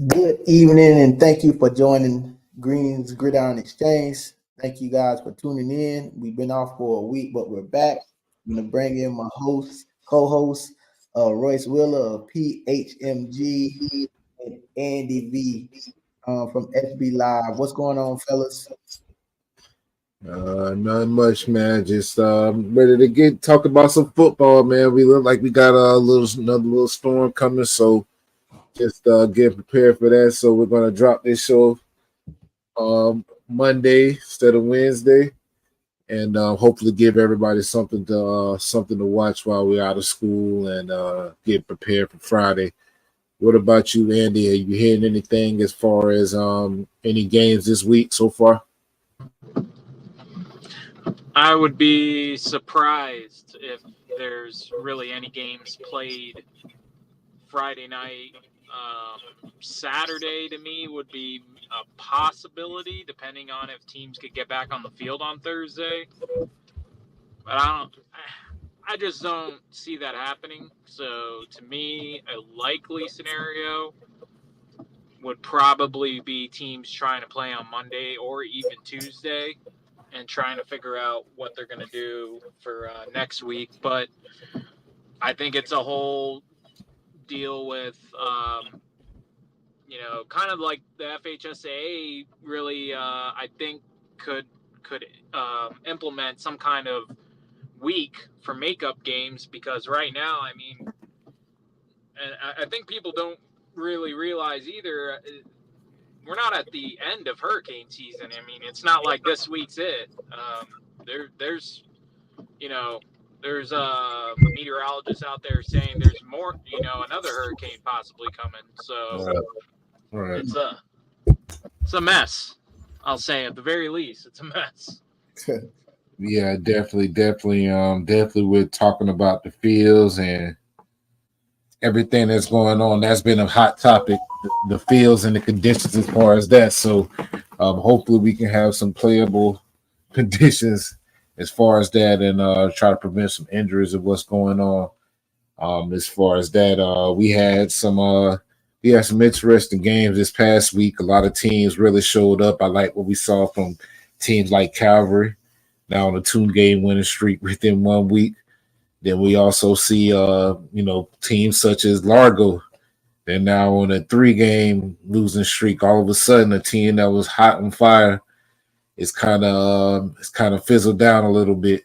Good evening, and thank you for joining Green's Gridiron Exchange. Thank you guys for tuning in. We've been off for a week, but we're back. I'm gonna bring in my co-host, Royce Wheeler of PHMG and Andy V from SB Live. What's going on, fellas? Not much, man. Just ready to get talk about some football, man. We look like we got another little storm coming, so just get prepared for that. So we're gonna drop this show Monday instead of Wednesday, and hopefully give everybody something to watch while we're out of school and get prepared for Friday. What about you, Andy? Are you hearing anything as far as any games this week so far? I would be surprised if there's really any games played Friday night. Saturday to me would be a possibility, depending on if teams could get back on the field on Thursday. But I just don't see that happening. So to me, a likely scenario would probably be teams trying to play on Monday or even Tuesday and trying to figure out what they're going to do for next week. But I think it's a whole deal with, kind of like the FHSAA really, I think could implement some kind of week for makeup games, because right now, I mean, and I think people don't really realize either, we're not at the end of hurricane season. I mean, it's not like this week's it. There's you know, there's meteorologists out there saying there's more, another hurricane possibly coming. So All right. it's a mess. I'll say at the very least, it's a mess. Yeah, definitely. We're talking about the fields and everything that's going on. That's been a hot topic, the fields and the conditions as far as that. So, hopefully, we can have some playable conditions as far as that, and try to prevent some injuries of what's going on. As far as that, we had some interesting games this past week. A lot of teams really showed up. I like what we saw from teams like Calvary, now on a 2-game winning streak within 1 week. Then we also see, teams such as Largo. They're now on a 3-game losing streak. All of a sudden, a team that was hot on fire is kind of fizzled down a little bit,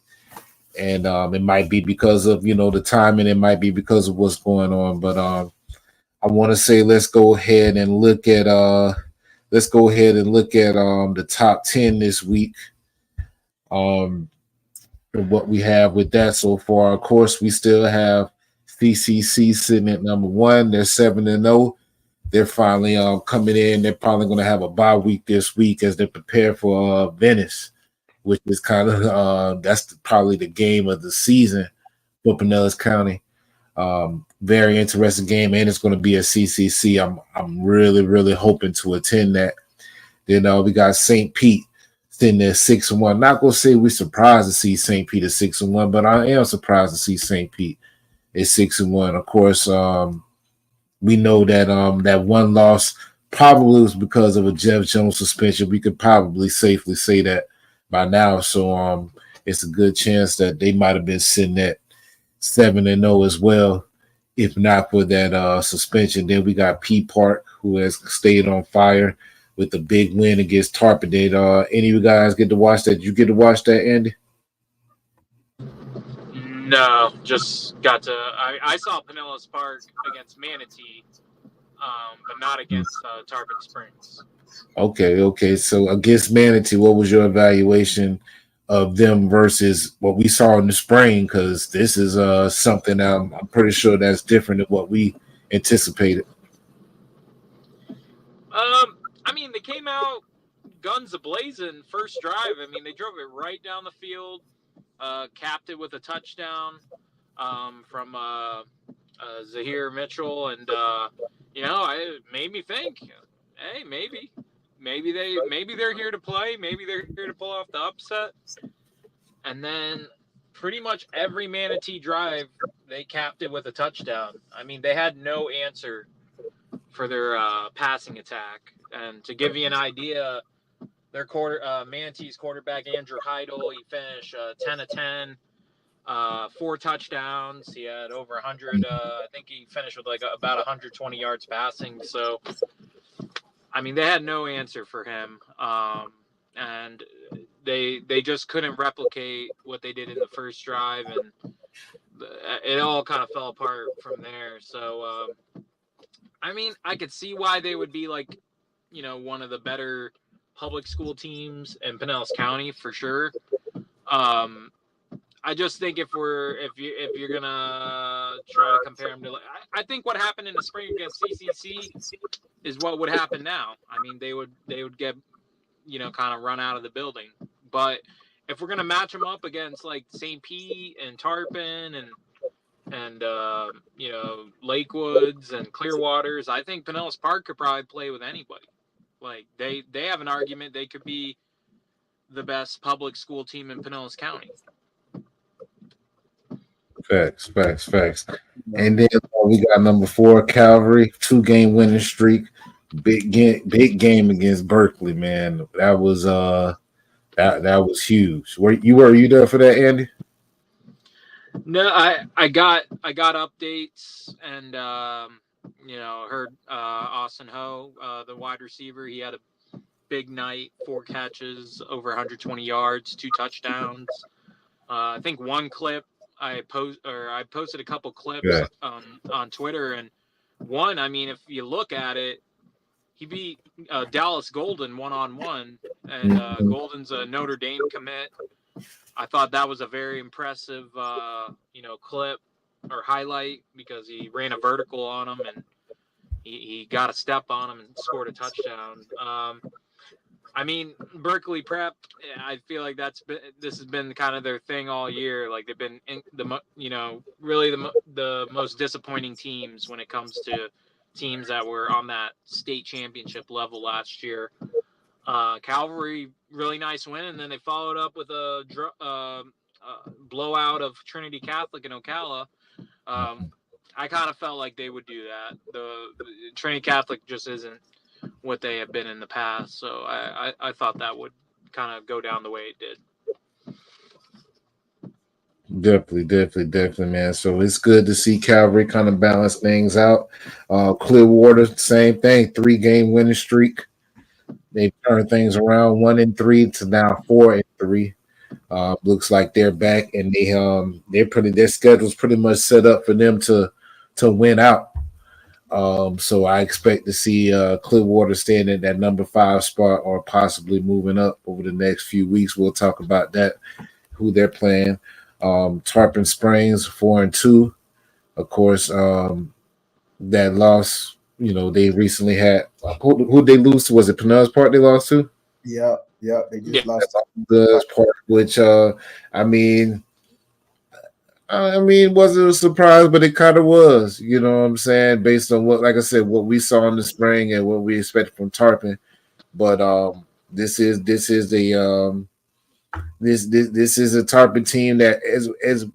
and it might be because of the timing. It might be because of what's going on. But I want to say let's go ahead and look at the top 10 this week. What we have with that so far. Of course, we still have CCC sitting at number 1. They're 7-0. They're finally coming in. They're probably going to have a bye week this week as they prepare for Venice, which is kind of probably the game of the season for Pinellas County. Very interesting game, and it's going to be a CCC. I'm really, really hoping to attend that. Then we got St. Pete sitting there 6-1. Not gonna say we're surprised to see St. Pete at 6-1, but I am surprised to see St. Pete at 6-1. Of course, we know that that one loss probably was because of a Jeff Jones suspension. We could probably safely say that by now. So it's a good chance that they might have been sitting at 7-0 as well, if not for that suspension. Then we got P Park, who has stayed on fire with the big win against Tarpon. Did any of you guys get to watch that? Did you get to watch that, Andy? No, just got to. I saw Pinellas Park against Manatee, but not against Tarpon Springs. Okay. So against Manatee, what was your evaluation of them versus what we saw in the spring? Because this is something I'm pretty sure that's different than what we anticipated. I mean, they came out guns a-blazing first drive. I mean, they drove it right down the field, capped it with a touchdown from Zahir Mitchell, and it made me think, hey, maybe they're here to play, maybe they're here to pull off the upset. And then pretty much every Manatee drive, they capped it with a touchdown. I mean, they had no answer passing attack. And to give you an idea, their Manatees quarterback Andrew Heidel, he finished 10 of 10, 4 touchdowns. He had over 100. I think he finished with like about 120 yards passing. So, I mean, they had no answer for him, and they just couldn't replicate what they did in the first drive, and it all kind of fell apart from there. So, I mean, I could see why they would be like, one of the better public school teams in Pinellas County for sure. I just think if you're gonna try to compare them to, I think what happened in the spring against CCC is what would happen now. I mean, they would get, kind of run out of the building. But if we're gonna match them up against like St. Pete and Tarpon and Lakewoods and Clearwaters, I think Pinellas Park could probably play with anybody. Like they have an argument they could be the best public school team in Pinellas County. Facts. And then we got number 4, Calvary, 2-game winning streak. Big game against Berkeley, man. That was that was huge. Were you there for that, Andy? No, I got updates and heard Austin Ho, the wide receiver. He had a big night, 4 catches, over 120 yards, 2 touchdowns. I think one clip I posted a couple clips on Twitter, and one, I mean, if you look at it, he beat Dallas Golden 1-on-1, and Golden's a Notre Dame commit. I thought that was a very impressive, clip or highlight because he ran a vertical on him and he got a step on him and scored a touchdown. I mean, Berkeley Prep, I feel like this has been kind of their thing all year. Like they've been really the most disappointing teams when it comes to teams that were on that state championship level last year. Calvary, really nice win, and then they followed up with a blowout of Trinity Catholic in Ocala. I kind of felt like they would do that. The Trinity Catholic just isn't what they have been in the past, so I thought that would kind of go down the way it did. Definitely, man. So it's good to see Calvary kind of balance things out. Clearwater, same thing, 3-game winning streak. They turned things around, 1-3 to now 4-3. Looks like they're back, and their schedule's pretty much set up for them to win out. So I expect to see Clearwater staying at that number 5 spot or possibly moving up over the next few weeks. We'll talk about that, who they're playing. Tarpon Springs 4-2. Of course, that loss, they recently had who they lose to? Was it Pinellas Park they lost to? Yeah. They just lost to Park, which I mean, wasn't a surprise, but it kind of was, what I'm saying, based on what we saw in the spring and what we expected from Tarpon. But this is a Tarpon team that, as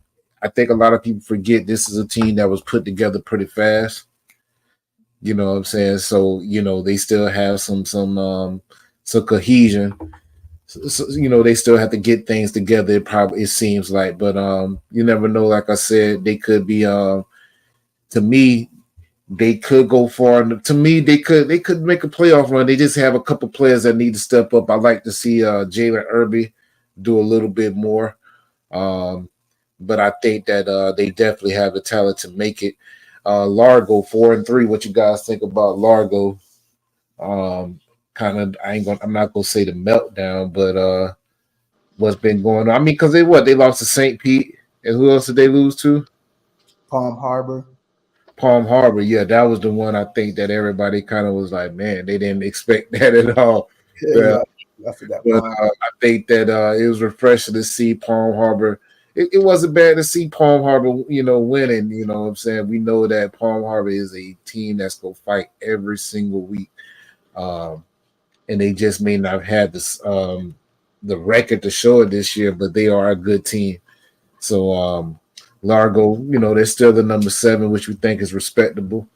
I think a lot of people forget, this is a team that was put together pretty fast. You know what I'm saying? So, they still have some cohesion. So, they still have to get things together. It seems like, but you never know. Like I said, they could be. To me, they could go far. To me, they could make a playoff run. They just have a couple players that need to step up. I like to see Jalen Irby do a little bit more. But I think that they definitely have the talent to make it. Largo 4-3. What you guys think about Largo? I'm not gonna say the meltdown, but what's been going on? I mean, because they lost to St. Pete, and who else did they lose to? Palm Harbor. Yeah, that was the one I think that everybody kind of was like, man, they didn't expect that at all. Yeah, I forgot. But I think that it was refreshing to see Palm Harbor. It wasn't bad to see Palm Harbor, winning. You know what I'm saying? We know that Palm Harbor is a team that's going to fight every single week. And they just may not have had this, the record to show it this year, but they are a good team. So Largo, they're still the number 7, which we think is respectable.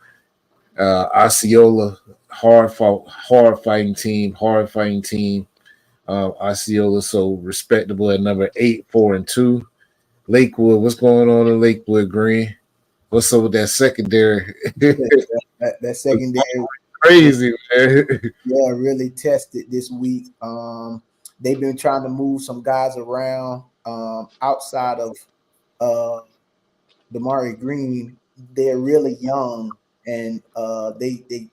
Osceola, hard fighting team. Osceola, so respectable at number 8, 4-2. Lakewood, what's going on in Lakewood, Green? What's up with that secondary? that secondary Crazy, man. really tested this week. They've been trying to move some guys around outside of Damari Green. They're really young, and they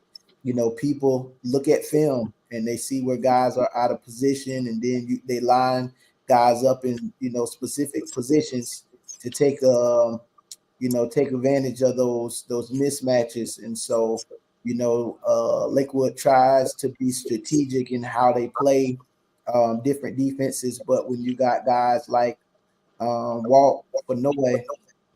people look at film and they see where guys are out of position, and then they line guys up in specific positions to take take advantage of those mismatches. And so Lakewood tries to be strategic in how they play different defenses, but when you got guys like Walt Fanoy,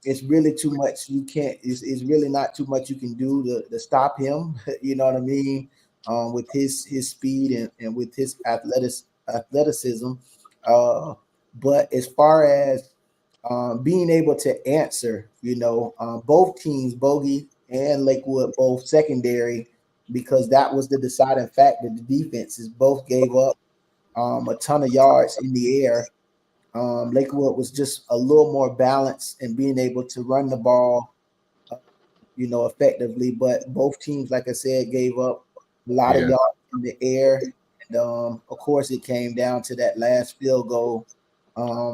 it's really too much. It's really not too much you can do to stop him. You know what I mean? With his speed and with his athleticism. But as far as being able to answer, both teams, Bogey and Lakewood, both secondary, because that was the deciding factor. The defenses both gave up a ton of yards in the air. Lakewood was just a little more balanced and being able to run the ball, effectively. But both teams, like I said, gave up a lot of yards in the air. And of course, it came down to that last field goal,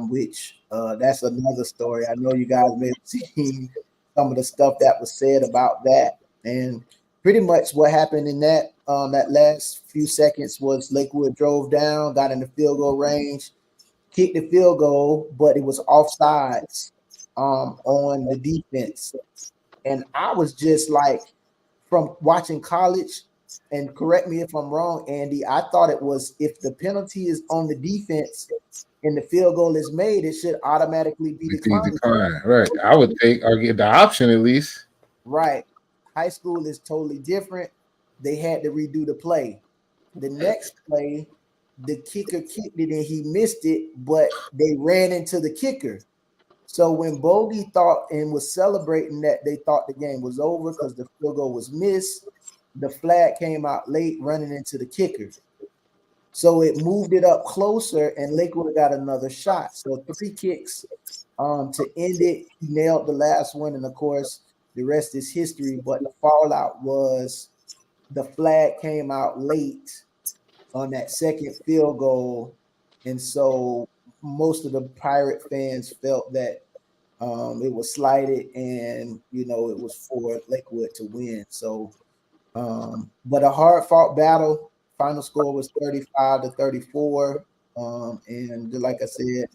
which that's another story. I know you guys may have seen some of the stuff that was said about that. And pretty much what happened in that last few seconds was Lakewood drove down, got in the field goal range, kicked the field goal, but it was offsides on the defense. And I was just like, from watching college, and correct me if I'm wrong, Andy, I thought it was if the penalty is on the defense and the field goal is made, it should automatically be declined. Right. I would think I'll get the option at least. Right. High school is totally different. They had to redo the play. The next play, the kicker kicked it and he missed it, but they ran into the kicker. So when Bogey thought and was celebrating that they thought the game was over because the field goal was missed, the flag came out late running into the kicker. So it moved it up closer and Lakewood got another shot. So 3 kicks to end it. He nailed the last one. And of course, the rest is history. But the fallout was the flag came out late on that second field goal. And so most of the Pirate fans felt that it was slighted and, it was for Lakewood to win. So, but a hard fought battle. Final score was 35-34. And like I said,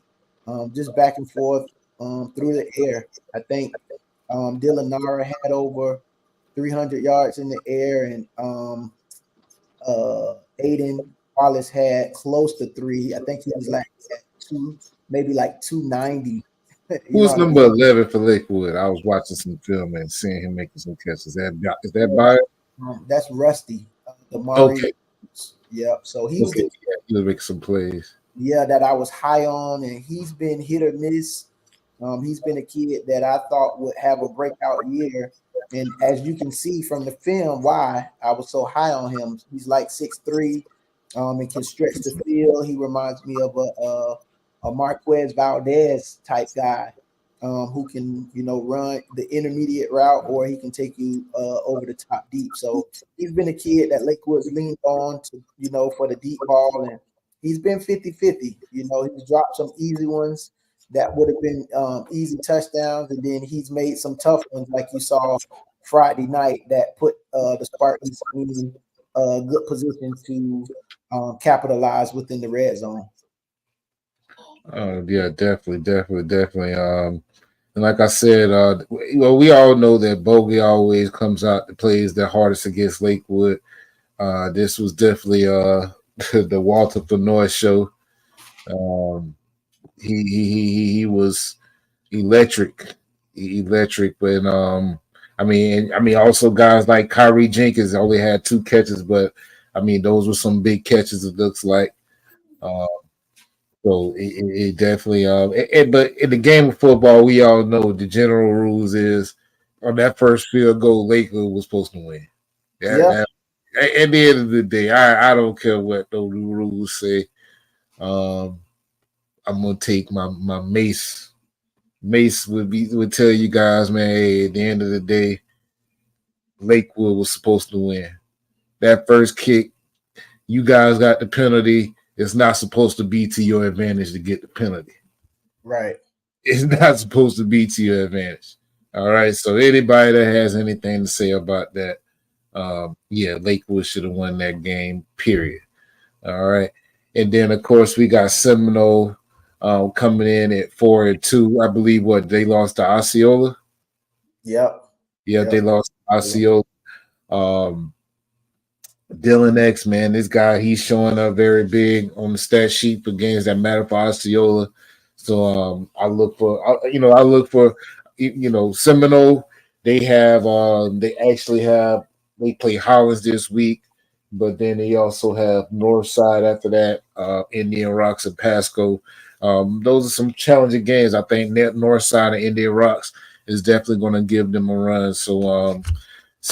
just back and forth through the air. I think Dylan Nara had over 300 yards in the air, and Aiden Wallace had close to 3. I think he was like at 2, maybe like 290. Who's number 11 for Lakewood? I was watching some film and seeing him making some catches. Is that Byron? That's Rusty. Okay. Yeah. So he was he'll make some plays. Yeah, that I was high on, and he's been hit or miss. He's been a kid that I thought would have a breakout year. And as you can see from the film, why I was so high on him. He's like 6'3", and can stretch the field. He reminds me of a Marquez Valdez type guy, who can, run the intermediate route, or he can take you over the top deep. So he's been a kid that Lakewood's leaned on to, for the deep ball, and he's been 50-50. He's dropped some easy ones that would have been easy touchdowns, and then he's made some tough ones like you saw Friday night that put the Spartans in a good position to capitalize within the red zone. Yeah, definitely. And like I said, we all know that Bogey always comes out and plays the hardest against Lakewood. This was definitely the Walter Fenoy show. He was electric, but I mean, also guys like Kyrie Jenkins only had 2 catches, but I mean, those were some big catches. It looks like. So it definitely but in the game of football, we all know the general rules is on that first field goal, Lakewood was supposed to win. Yeah. At the end of the day, I don't care what the rules say. I'm gonna take my Mace. Mace would tell you guys, man. Hey, at the end of the day, Lakewood was supposed to win. That first kick, you guys got the penalty. It's not supposed to be to your advantage to get the penalty. Right. It's not supposed to be to your advantage. All right. So anybody that has anything to say about that, yeah, Lakewood should have won that game. Period. All right. And then of course we got Seminole coming in at 4-2. I believe what they lost to Osceola. Yep. Yeah, they lost to Osceola. Dylan X, man, this guy, he's showing up very big on the stat sheet for games that matter for Osceola. So I look for Seminole. They play Hollins this week, but then they also have Northside after that, Indian Rocks and Pasco. Those are some challenging games. I think Northside and Indian Rocks is definitely going to give them a run. So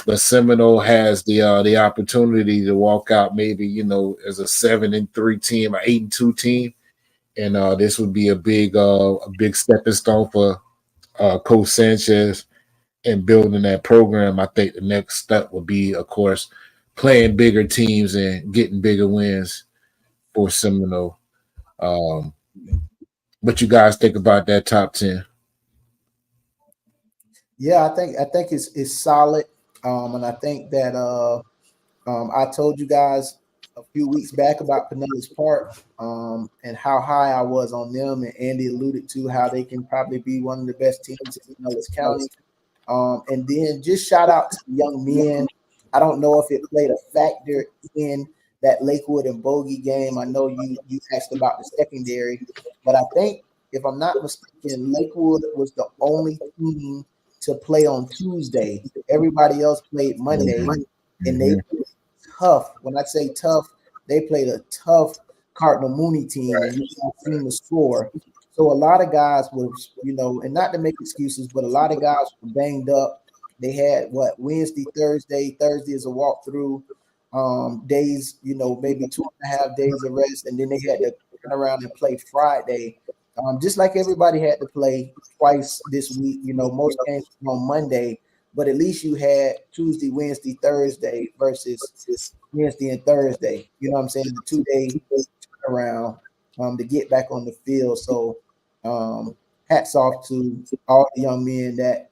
but Seminole has the opportunity to walk out maybe as a 7-3 team, an 8-2 team, and this would be a big stepping stone for Coach Sanchez in building that program. I think the next step would be, of course, playing bigger teams and getting bigger wins for Seminole. What you guys think about that top 10? Yeah, I think it's solid. And I think that I told you guys a few weeks back about Pinellas Park, and how high I was on them, and Andy alluded to how they can probably be one of the best teams in Pinellas County. And then just shout out to the young men. I don't know if it played a factor in that Lakewood and Bogey game. I know you asked about the secondary, but I think if I'm not mistaken, Lakewood was the only team to play on Tuesday. Everybody else played Monday, and they played tough. When I say tough, they played a tough Cardinal Mooney team, and you seen the score. So a lot of guys were, and not to make excuses, but a lot of guys were banged up. They had Wednesday, Thursday. Thursday is a walkthrough days, maybe 2.5 days of rest, and then they had to turn around and play Friday. Just like everybody had to play twice this week. Most games were on Monday, but at least you had Tuesday, Wednesday, Thursday versus Wednesday and Thursday. You know what I'm saying? The 2 day turnaround to get back on the field. So hats off to all the young men that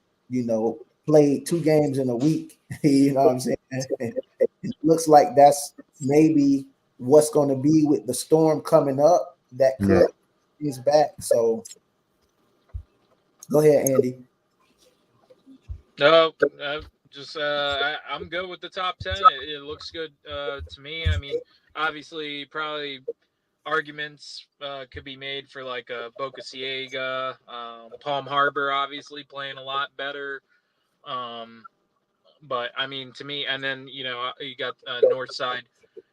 played 2 games in a week. You know what I'm saying? It looks like that's maybe what's going to be with the storm coming up. That could he's back. So go ahead, Andy. No, I'm good with the top 10. It looks good to me. I mean, obviously, probably arguments could be made for like Boca Ciega, Palm Harbor, obviously playing a lot better. But I mean, to me, and then you got Northside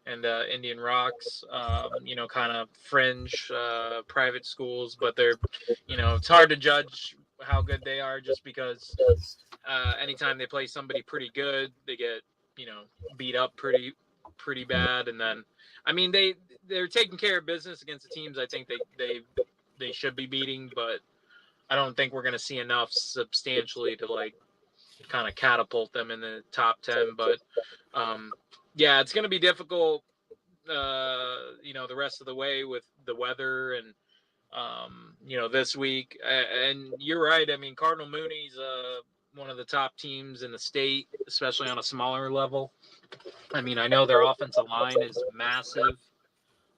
and Indian Rocks, kind of fringe private schools, but they're, it's hard to judge how good they are just because anytime they play somebody pretty good, they get beat up pretty bad, and then I mean they're taking care of business against the teams I think they should be beating, but I don't think we're going to see enough substantially to like kind of catapult them in the top 10. But yeah, it's going to be difficult the rest of the way with the weather and this week. And you're right, I mean Cardinal Mooney's one of the top teams in the state, especially on a smaller level. I mean, I know their offensive line is massive.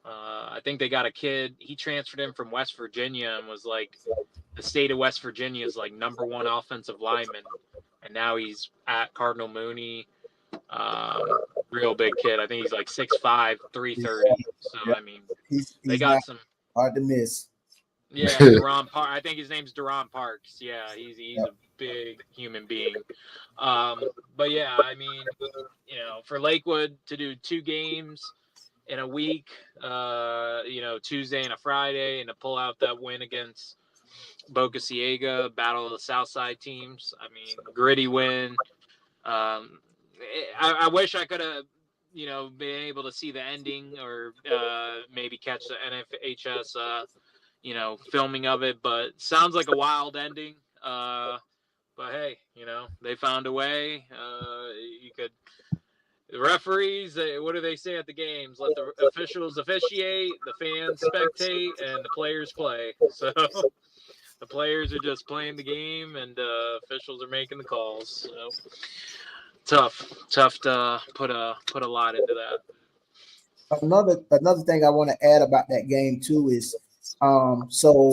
I think they got a kid. He transferred in from West Virginia and was like the state of West Virginia is like #1 offensive lineman, and now he's at Cardinal Mooney. Real big kid. I think he's like 6'5", 330. So I mean, He's they got some hard to miss. Yeah, Duron Park. I think his name's Duron Parks. Yeah, he's a big human being. But yeah, I mean, for Lakewood to do 2 games in a week, Tuesday and a Friday, and to pull out that win against Boca Ciega, battle of the Southside teams. I mean, gritty win. I wish I could have, been able to see the ending or maybe catch the NFHS, filming of it. But sounds like a wild ending. But hey, they found a way. You could. The referees, what do they say at the games? Let the officials officiate, the fans spectate, and the players play. So the players are just playing the game, and officials are making the calls. So tough to put a lot into that. Another thing I want to add about that game too is so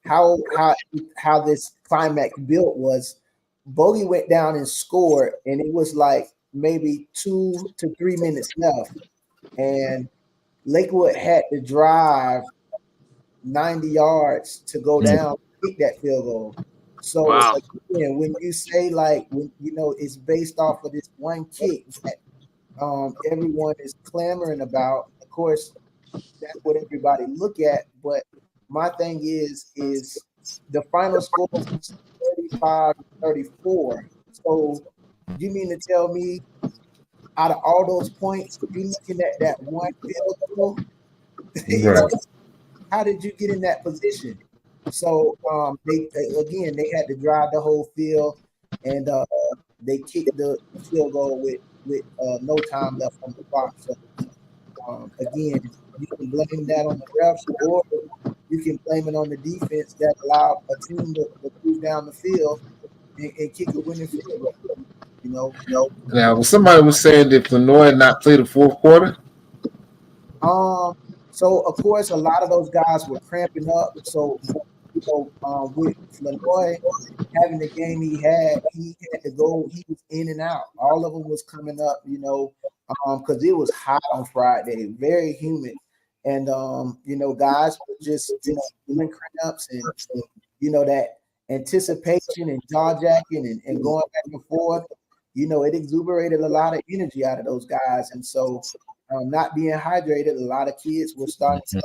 how this climax built was Bogey went down and scored, and it was like maybe 2 to 3 minutes left, and Lakewood had to drive 90 yards to go down and kick that field goal. So wow. Again, when you say like it's based off of this one kick that everyone is clamoring about, of course that's what everybody look at. But my thing is the final score was 35-34. So you mean to tell me out of all those points, you're looking at that one field goal? Right. How did you get in that position? So they had to drive the whole field, and they kicked the field goal with no time left on the clock. So again, you can blame that on the refs, or you can blame it on the defense that allowed a team to move down the field and kick a winning field goal. Now, somebody was saying that Lenoir not play the fourth quarter. So of course, a lot of those guys were cramping up. So with Lenoir having the game he had to go. He was in and out. All of them was coming up, because it was hot on Friday, very humid, and guys were just doing cramps and that anticipation and jaw jacking and going back and forth. It exuberated a lot of energy out of those guys, and so not being hydrated, a lot of kids were starting to.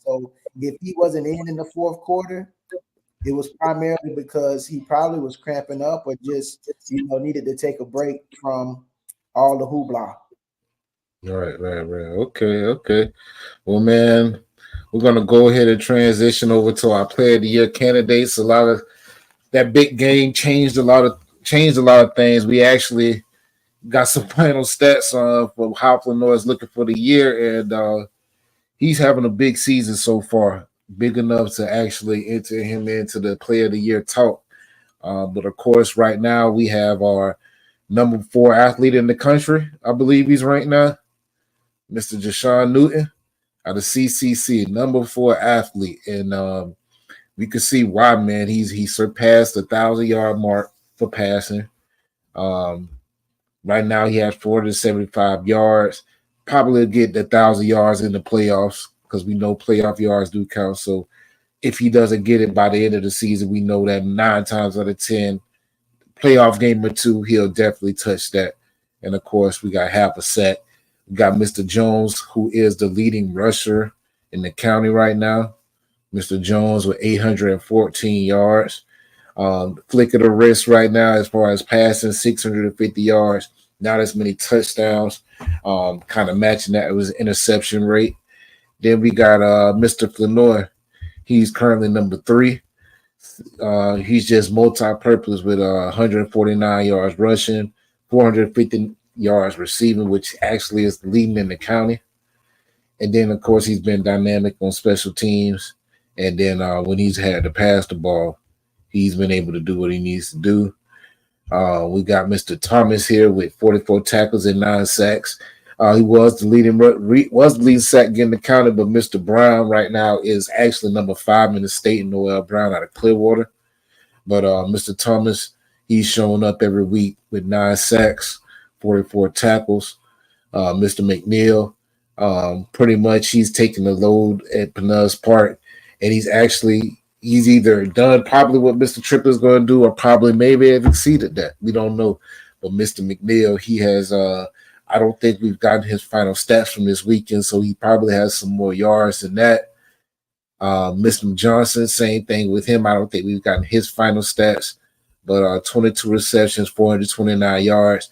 So if he wasn't in the fourth quarter, it was primarily because he probably was cramping up or just needed to take a break from all the hoopla. Right. Okay. Well, man, we're gonna go ahead and transition over to our Player of the Year candidates. A lot of that big game changed a lot of things. We actually got some final stats for how Lenoir is looking for the year, and he's having a big season so far, big enough to actually enter him into the Player of the Year talk. But of course, right now we have our number 4 athlete in the country. I believe he's right now, Mr. Jashawn Newton out of CCC, number 4 athlete, and we could see why, man. He surpassed the 1,000-yard mark for passing. Right now he has 475 yards. Probably get the 1,000 yards in the playoffs because we know playoff yards do count. So if he doesn't get it by the end of the season, we know that 9 times out of 10, playoff game or 2, he'll definitely touch that. And of course, we got half a set. We got Mr. Jones, who is the leading rusher in the county right now. Mr. Jones with 814 yards. Flick of the wrist right now as far as passing, 650 yards. Not as many touchdowns. Kind of matching that with his interception rate. Then we got Mr. Lenoir. He's currently number 3. He's just multi-purpose with 149 yards rushing, 450 yards receiving, which actually is leading in the county. And then, of course, he's been dynamic on special teams. And then when he's had to pass the ball, he's been able to do what he needs to do. We got Mr. Thomas here with 44 tackles and 9 sacks. He was the leading sack getting the county, but Mr. Brown right now is actually number 5 in the state, Noel Brown out of Clearwater. But Mr. Thomas, he's showing up every week with 9 sacks, 44 tackles. Mr. McNeil, pretty much he's taking the load at Pinellas Park, and he's either done probably what Mr. Tripp is going to do or probably maybe have exceeded that. We don't know. But Mr. McNeil, he has I don't think we've gotten his final stats from this weekend, so he probably has some more yards than that. Mr. Johnson, same thing with him. I don't think we've gotten his final stats, but 22 receptions, 429 yards.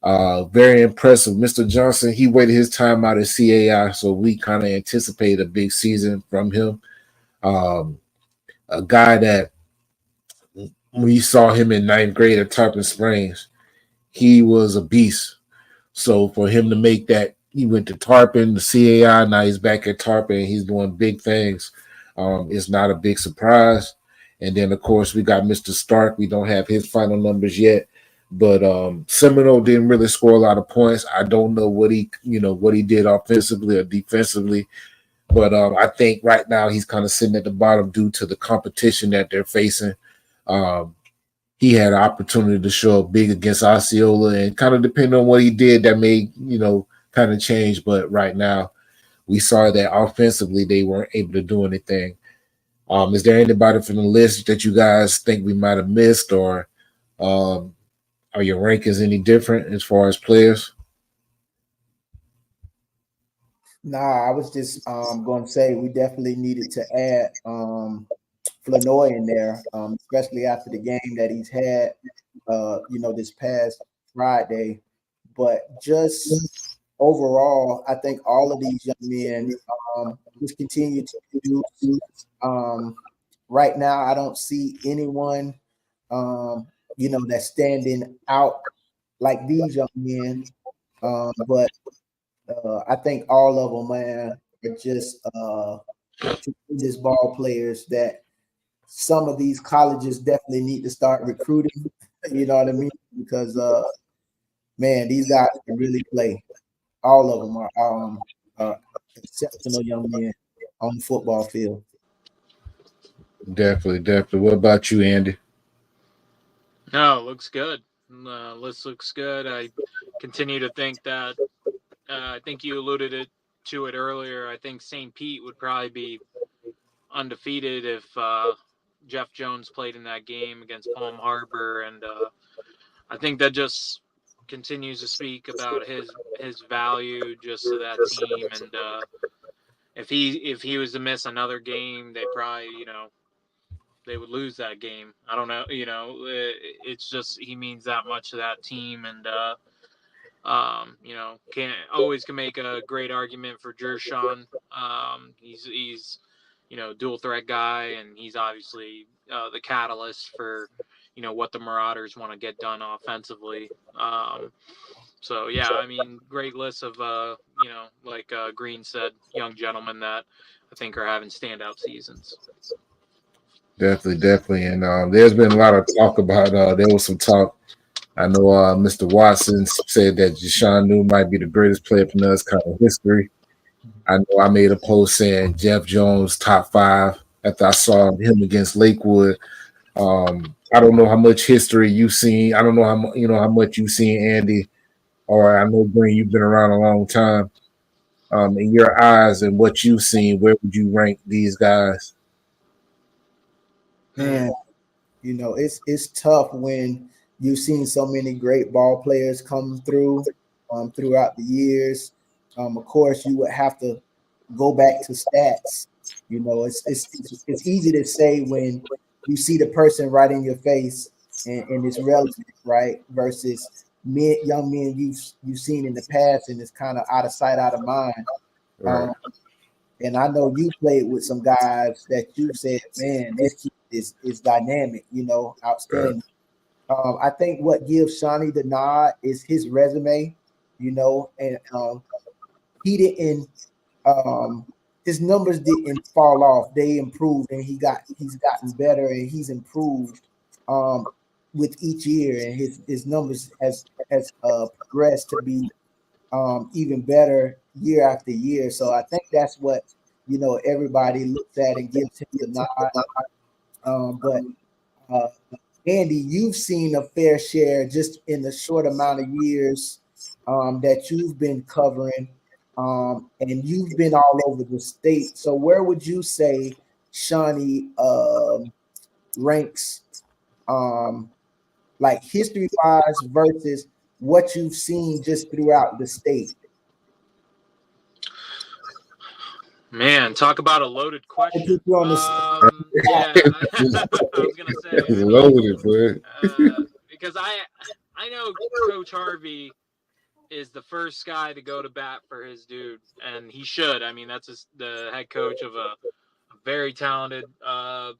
Very impressive. Mr. Johnson, he waited his time out at CAI, so we kind of anticipate a big season from him. A guy that we saw him in ninth grade at Tarpon Springs, he was a beast. So for him to make that, he went to Tarpon, the CAI, now he's back at Tarpon, he's doing big things. It's not a big surprise. And then, of course, we got Mr. Stark. We don't have his final numbers yet. But Seminole didn't really score a lot of points. I don't know what he did offensively or defensively. But I think right now he's kind of sitting at the bottom due to the competition that they're facing. He had an opportunity to show up big against Osceola, and kind of depending on what he did, that may, kind of change. But right now, we saw that offensively they weren't able to do anything. Is there anybody from the list that you guys think we might have missed, or are your rankings any different as far as players? Nah, I was just going to say we definitely needed to add Flanoy in there, especially after the game that he's had, this past Friday. But just overall, I think all of these young men just continue to produce. Right now, I don't see anyone, that's standing out like these young men. But I think all of them, man, are just tremendous ball players that some of these colleges definitely need to start recruiting. You know what I mean? Because, man, these guys can really play. All of them are exceptional young men on the football field. Definitely. What about you, Andy? No, it looks good. List looks good. I continue to think that I think you alluded to it earlier. I think St. Pete would probably be undefeated if Jeff Jones played in that game against Palm Harbor, and I think that just continues to speak about his value just to that team. And if he was to miss another game, they probably they would lose that game. I don't know. It's just he means that much to that team, and can make a great argument for Jershon. He's dual threat guy, and he's obviously the catalyst for what the Marauders want to get done offensively. So yeah, I mean, great list of like Green said, young gentlemen that I think are having standout seasons. Definitely. And there's been a lot of talk about, there was some talk. I know Mr. Watson said that Deshaun New might be the greatest player from Nuts kind of history. I know I made a post saying Jeff Jones top 5 after I saw him against Lakewood. I don't know how much history you've seen. I don't know how much you've seen, Andy, or I know Green, you've been around a long time. In your eyes and what you've seen, where would you rank these guys? Man, it's tough when you've seen so many great ball players come through throughout the years. Of course, you would have to go back to stats. It's easy to say when you see the person right in your face and it's relevant, right? Versus young men you've seen in the past and it's kind of out of sight, out of mind. Right. And I know you played with some guys that you said, man, this kid is dynamic, outstanding. Right. I think what gives Shawnee the nod is his resume, and he didn't his numbers didn't fall off. They improved, and he's gotten better, and he's improved with each year, and his numbers has progressed to be even better year after year. So I think that's what everybody looks at and gives him the nod. But Andy, you've seen a fair share just in the short amount of years that you've been covering, and you've been all over the state. So where would you say Shawnee ranks, like history-wise versus what you've seen just throughout the state? Man, talk about a loaded question. Yeah, I was gonna say it's loaded, because I know Coach Harvey is the first guy to go to bat for his dude, and he should. I mean, that's the head coach of a very talented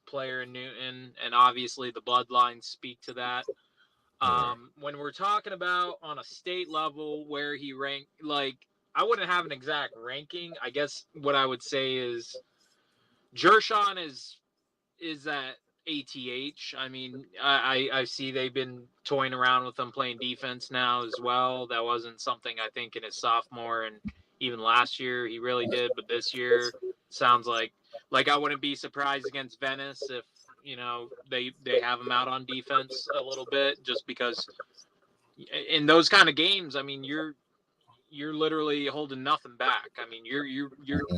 player in Newton, and obviously the bloodlines speak to that. When we're talking about on a state level where he ranked, like, I wouldn't have an exact ranking. I guess what I would say is Jershon is at ATH. I mean, I see they've been toying around with him playing defense now as well. That wasn't something I think in his sophomore and even last year he really did, but this year sounds like I wouldn't be surprised against Venice if they have him out on defense a little bit, just because in those kind of games, I mean, you're literally holding nothing back. I mean, you're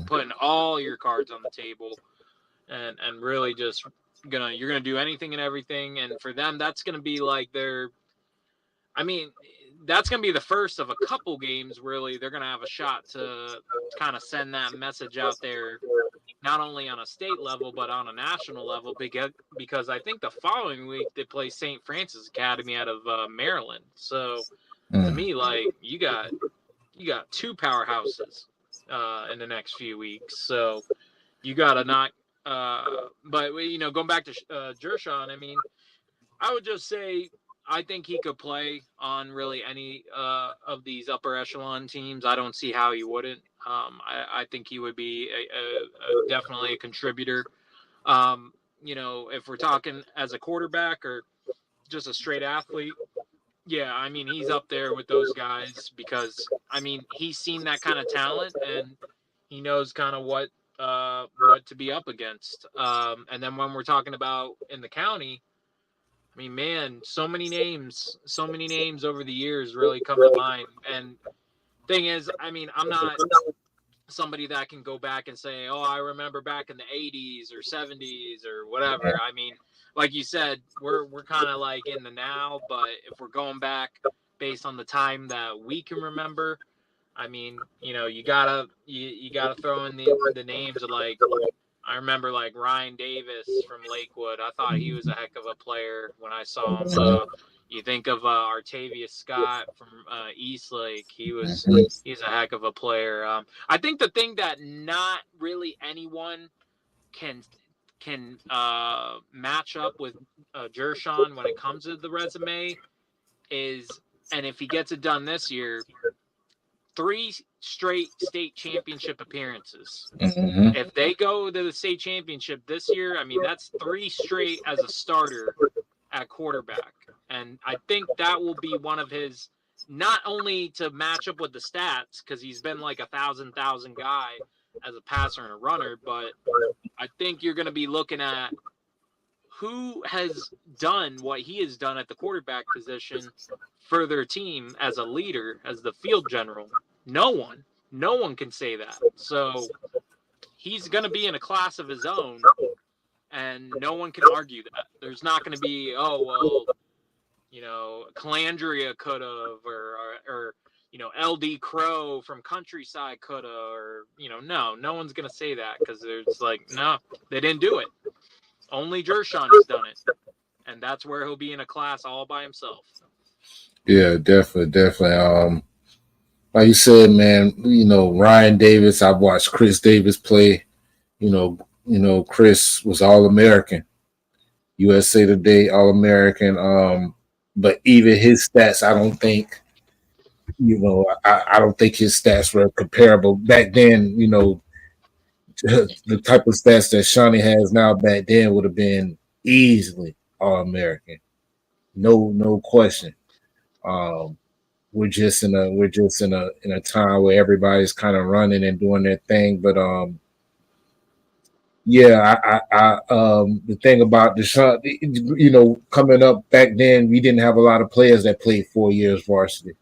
putting all your cards on the table and really just you're gonna do anything and everything. And for them, that's gonna be like that's gonna be the first of a couple games. Really, they're gonna have a shot to kind of send that message out there, not only on a state level but on a national level. Because I think the following week they play St. Francis Academy out of Maryland. So to me, like, you got two powerhouses in the next few weeks. So you gotta not. But going back to Jershon, I mean, I would just say I think he could play on really any of these upper echelon teams. I don't see how he wouldn't. I think he would be definitely a contributor. If we're talking as a quarterback or just a straight athlete, yeah, I mean, he's up there with those guys because, I mean, he's seen that kind of talent and he knows kind of what to be up against. And then when we're talking about in the county, I mean, man, so many names over the years really come to mind. And thing is, I mean, I'm not somebody that can go back and say, oh, I remember back in the 80s or 70s or whatever. I mean, like you said, we're kind of like in the now, but if we're going back based on the time that we can remember, I mean, you gotta throw in the names of, like, I remember like Ryan Davis from Lakewood. I thought he was a heck of a player when I saw him. You think of Artavius Scott from Eastlake. He's a heck of a player. I think the thing that not really anyone can match up with Jershon when it comes to the resume is, and if he gets it done this year, 3 straight state championship appearances. If they go to the state championship this year, I mean, that's 3 straight as a starter at quarterback. And I think that will be one of his, not only to match up with the stats, because he's been like a thousand guy as a passer and a runner, but I think you're going to be looking at who has done what he has done at the quarterback position for their team as a leader, as the field general. No one can say that. So he's going to be in a class of his own, and no one can argue that. There's not going to be, oh, well, Calandria could have, or LD Crow from Countryside could have, or, no one's going to say that, because there's like, no, they didn't do it. Only Jershon has done it. And that's where he'll be in a class all by himself. Yeah, definitely. Like you said, man, Ryan Davis, I've watched Chris Davis play. Chris was All-American. USA Today All-American. But even his stats, I don't think, I don't think his stats were comparable. Back then, the type of stats that Shawnee has now back then would have been easily All-American. No question. We're just in a time where everybody's kind of running and doing their thing. But the thing about Deshaun, coming up back then, we didn't have a lot of players that played 4 years varsity.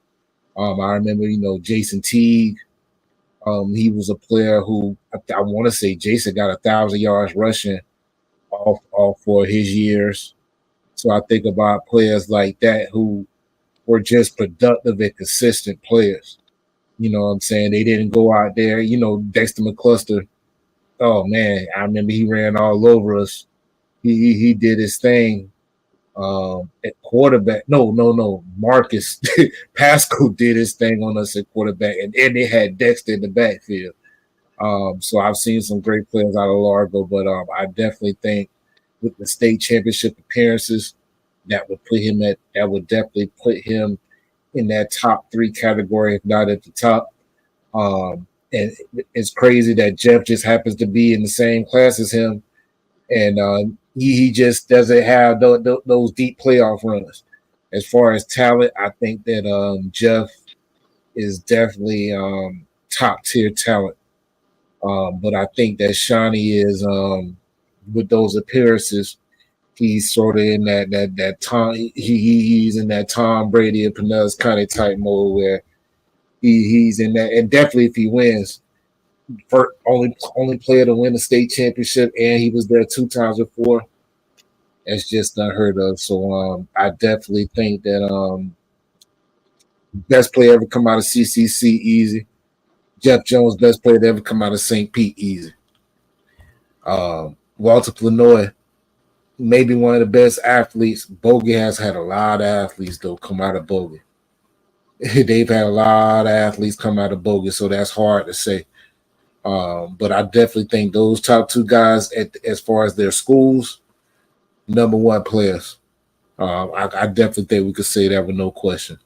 I remember, Jason Teague. He was a player who I want to say Jason got 1,000 yards rushing all 4 of his years. So I think about players like that who were just productive and consistent players. You know what I'm saying? They didn't go out there. Dexter McCluster, oh man, I remember he ran all over us. He did his thing, At quarterback. No. Marcus Pascal did his thing on us at quarterback, and then they had Dexter in the backfield. So I've seen some great players out of Largo, but I definitely think with the state championship appearances, that would definitely put him in that top 3 category, if not at the top. And it's crazy that Jeff just happens to be in the same class as him, and he just doesn't have those deep playoff runs. As far as talent, I think that Jeff is definitely top tier talent. But I think that Shawnee is with those appearances, he's sort of in that Tom. He's in that Tom Brady and Pinellas County type mode where he's in that, and definitely if he wins, for only player to win the state championship, and he was there 2 times before. It's just unheard of. So I definitely think that best player ever come out of CCC easy. Jeff Jones, best player to ever come out of St. Pete easy. Walter Planoy, maybe one of the best athletes. Bogey has had a lot of athletes though come out of Bogey. They've had a lot of athletes come out of Bogey, so that's hard to say. But I definitely think those top 2 guys, as far as their schools, number 1 players. I definitely think we could say that with no question.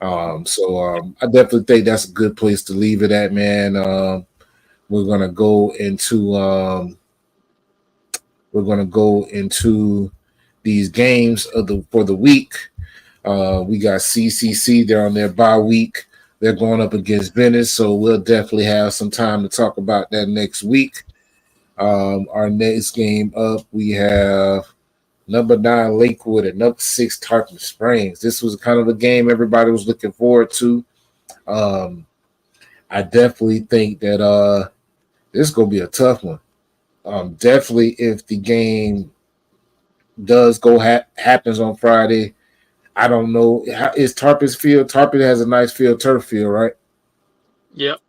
So I definitely think that's a good place to leave it at, man. We're gonna go into these games for the week. We got CCC. They're on their bye week. They're going up against Venice, so we'll definitely have some time to talk about that next week. Our next game up, we have number 9 Lakewood and number 6 Tarpon Springs. This was kind of a game everybody was looking forward to. I definitely think that this is going to be a tough one. Definitely, if the game does happens on Friday, I don't know. Is Tarpon's field? Tarpon has a nice field, turf field, right? Yep.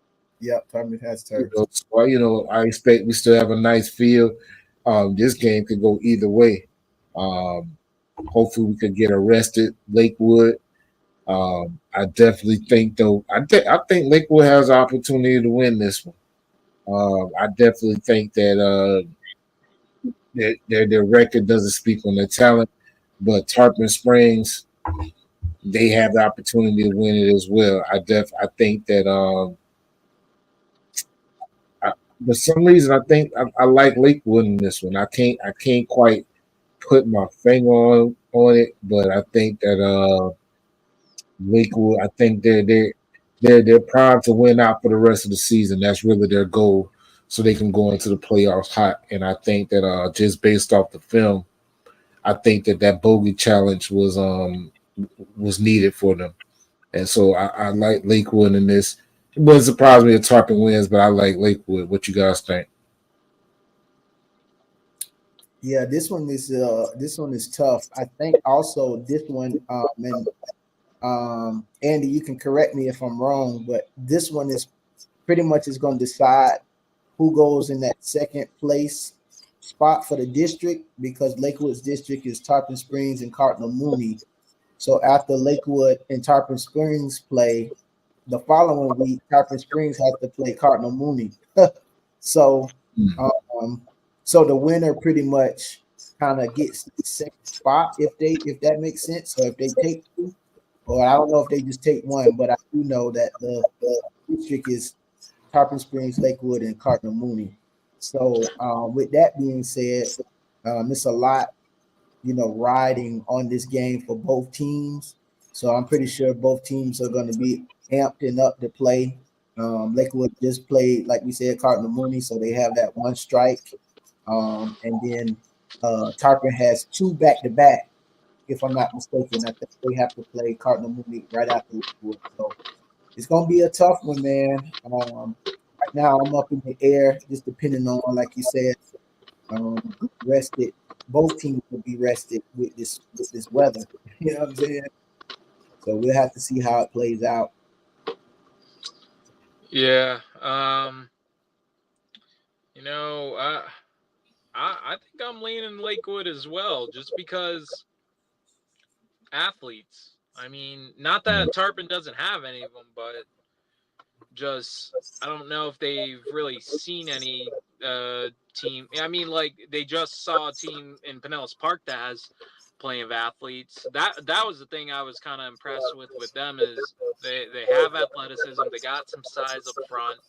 Tarpon has turf. So, I expect we still have a nice field. This game could go either way. Hopefully, we could get arrested. Lakewood. I definitely think, though. I think Lakewood has the opportunity to win this one. I definitely think that their record doesn't speak on their talent, but Tarpon Springs, they have the opportunity to win it as well. I think that for some reason I think I like Lakewood in this one. I can't quite put my finger on it, but I think that Lakewood, I think they're primed to win out for the rest of the season. That's really their goal, so they can go into the playoffs hot. And I think that just based off the film, I think that bogey challenge was needed for them. And so I like Lakewood in this. It wouldn't surprise me if Tarpon wins, but I like Lakewood. What you guys think? Yeah, this one is tough. I think also this one, and Andy, you can correct me if I'm wrong, but this one is pretty much is going to decide who goes in that second place spot for the district, because Lakewood's district is Tarpon Springs and Cardinal Mooney. So after Lakewood and Tarpon Springs play, the following week, Tarpon Springs has to play Cardinal Mooney. So, so the winner pretty much kind of gets the second spot if that makes sense. So if they take 2, or I don't know if they just take 1, but I do know that the district is Tarpon Springs, Lakewood, and Cardinal Mooney. So with that being said, it's a lot, riding on this game for both teams. So I'm pretty sure both teams are going to be amped and up to play. Lakewood just played, like we said, Cardinal Mooney, so they have that 1 strike. And then Tarpon has 2 back-to-back, if I'm not mistaken. I think they have to play Cardinal Mooney right after Lakewood. So it's going to be a tough one, man. Right now, I'm up in the air, just depending on, like you said, rested. Both teams will be rested with this weather. You know what I'm saying? So we'll have to see how it plays out. Yeah. I think I'm leaning Lakewood as well, just because athletes. I mean, not that Tarpon doesn't have any of them, but just I don't know if they've really seen any team. I mean, like they just saw a team in Pinellas Park that has plenty of athletes. That was the thing I was kind of impressed with them is they have athleticism. They got some size up front.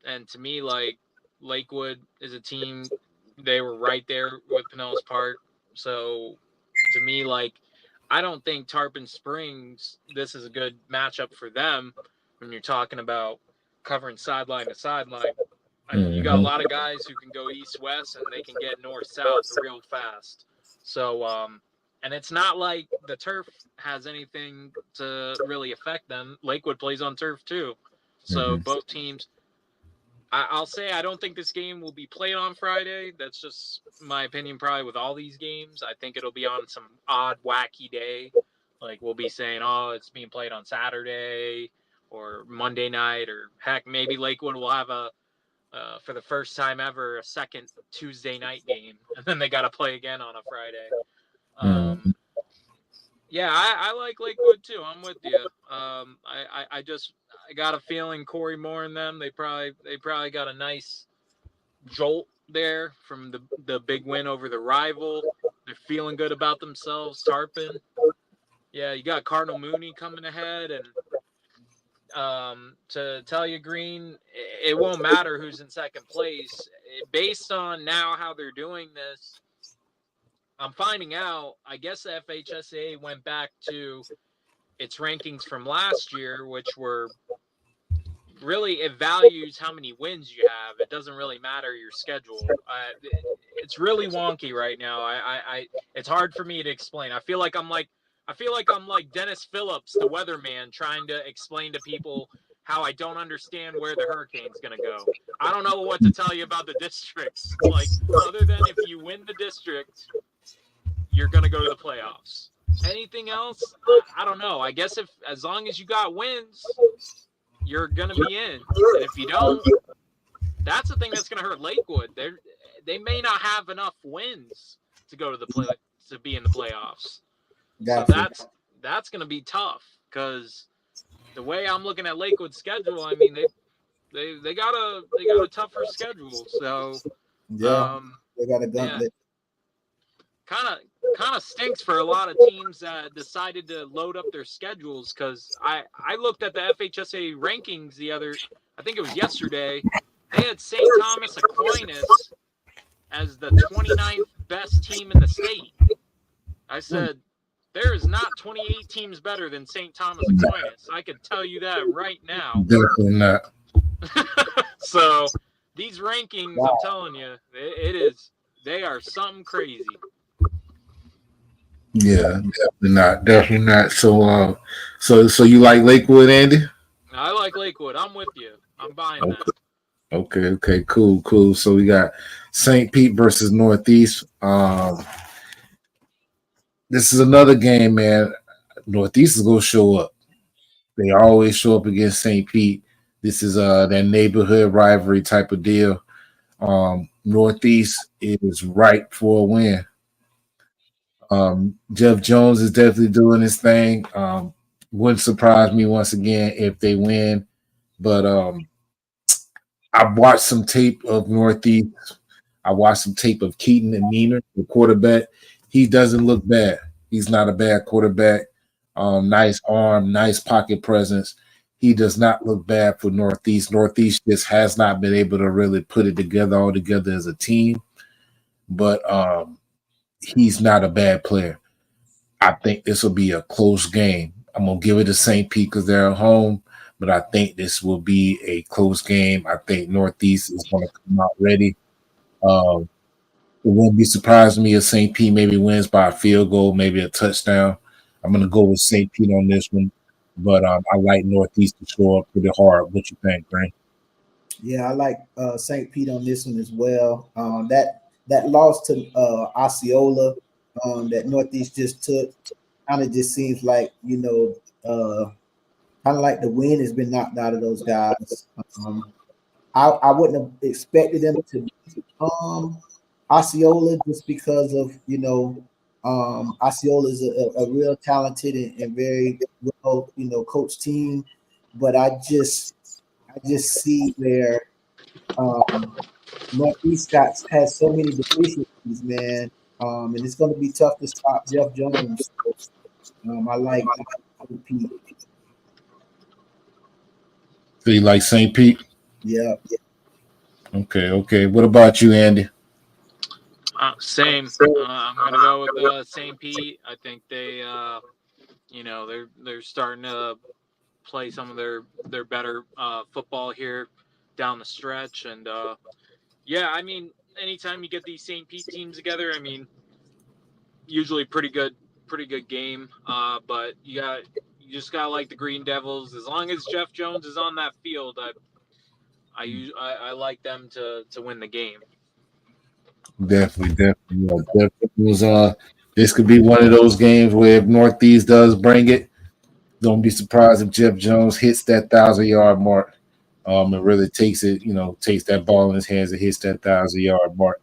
And to me, like Lakewood is a team. They were right there with Pinellas Park. So to me, like I don't think Tarpon Springs. This is a good matchup for them when you're talking about covering sideline to sideline. I mean, you got a lot of guys who can go east west and they can get north south real fast. So, and it's not like the turf has anything to really affect them. Lakewood plays on turf too. So both teams. I'll say I don't think this game will be played on Friday. That's just my opinion, probably with all these games. I think it'll be on some odd, wacky day. Like we'll be saying, oh, it's being played on Saturday or Monday night, or heck, maybe Lakewood will have for the first time ever, a second Tuesday night game, and then they got to play again on a Friday. Yeah, I like Lakewood too. I'm with you. I got a feeling Corey Moore and them, they probably got a nice jolt there from the big win over the rival. They're feeling good about themselves. Tarpon. Yeah, you got Cardinal Mooney coming ahead, and to tell you, Green, it won't matter who's in second place. Based on now how they're doing this, I'm finding out, I guess the FHSA went back to its rankings from last year, which were really, it values how many wins you have. It doesn't really matter your schedule. It's really wonky right now. It's hard for me to explain. I feel like I'm like Dennis Phillips, the weatherman, trying to explain to people how I don't understand where the hurricane's going to go. I don't know what to tell you about the districts. Like, other than if you win the district, you're going to go to the playoffs. Anything else? I don't know. I guess as long as you got wins, you're going to be in. And if you don't, that's the thing that's going to hurt Lakewood. They may not have enough wins to go to to be in the playoffs. Gotcha. So that's going to be tough, because the way I'm looking at Lakewood's schedule, I mean they got a tougher schedule. So yeah, they got a gauntlet. Kind of stinks for a lot of teams that decided to load up their schedules, because I looked at the FHSA rankings I think it was yesterday. They had St. Thomas Aquinas as the 29th best team in the state. I said, there is not 28 teams better than St. Thomas Aquinas. I can tell you that right now. Definitely not. So these rankings, I'm telling you, they are something crazy. Yeah, definitely not. So you like Lakewood, Andy? I like Lakewood. I'm with you. I'm buying that. Okay, cool. So we got St. Pete versus Northeast. This is another game, man. Northeast is gonna show up. They always show up against St. Pete. This is that neighborhood rivalry type of deal. Northeast is ripe for a win. Jeff Jones is definitely doing his thing. Wouldn't surprise me once again if they win. But I've watched some tape of Northeast. I watched some tape of Keaton and Neener, the quarterback. He doesn't look bad. He's not a bad quarterback. Nice arm, nice pocket presence. He does not look bad for Northeast. Northeast just has not been able to really put it all together as a team. But he's not a bad player. I think this will be a close game. I'm going to give it to St. Pete because they're at home, but I think this will be a close game. I think Northeast is going to come out ready. It wouldn't be surprising me if St. Pete maybe wins by a field goal, maybe a touchdown. I'm going to go with St. Pete on this one, but I like Northeast to show up pretty hard. What you think, Grant? Yeah, I like St. Pete on this one as well. That loss to Osceola that Northeast just took kind of just seems like, kind of like the wind has been knocked out of those guys. I wouldn't have expected them to beat Osceola just because of, Osceola is a real talented and very well, coached team, but I just see where Northeast Scots has so many deficiencies, man, and it's going to be tough to stop Jeff Jones. So, I like Pete. So you like St. Pete? Yeah. Okay. What about you, Andy? Same. I'm gonna go with St. Pete. I think they, they're starting to play some of their better football here down the stretch, and yeah, I mean, anytime you get these St. Pete teams together, I mean, usually pretty good game. But you just gotta like the Green Devils. As long as Jeff Jones is on that field, I like them to win the game. Definitely. Definitely was this could be one of those games where if Northeast does bring it, don't be surprised if Jeff Jones hits that 1,000-yard mark. And really takes it, takes that ball in his hands and hits that 1,000-yard mark.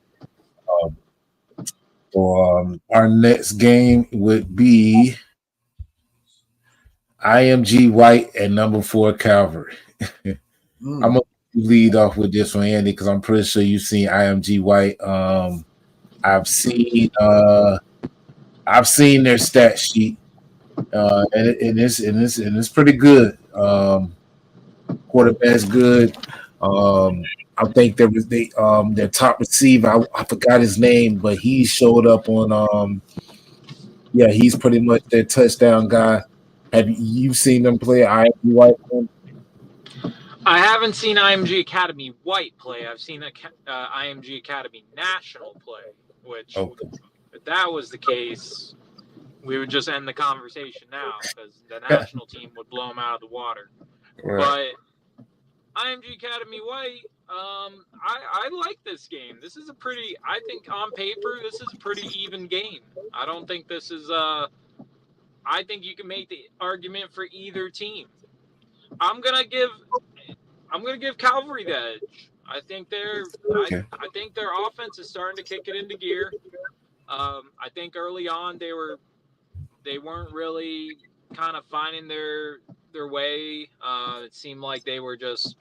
So our next game would be IMG White and number 4 Calvary. I'm gonna lead off with this one, Andy, because I'm pretty sure you've seen IMG White. I've seen their stat sheet, and it's pretty good. Quarterback's good. I think there was their top receiver. I forgot his name, but he showed up on he's pretty much their touchdown guy. Have you seen them play IMG White? I haven't seen IMG Academy White play. I've seen IMG Academy National play, which if that was the case, we would just end the conversation now because the national team would blow them out of the water. Right. But IMG Academy White, I like this game. This is I think on paper, this is a pretty even game. I don't think this is I think you can make the argument for either team. I'm gonna give Calvary the edge. I think I think their offense is starting to kick it into gear. I think early on they weren't really kind of finding their way. It seemed like they were just.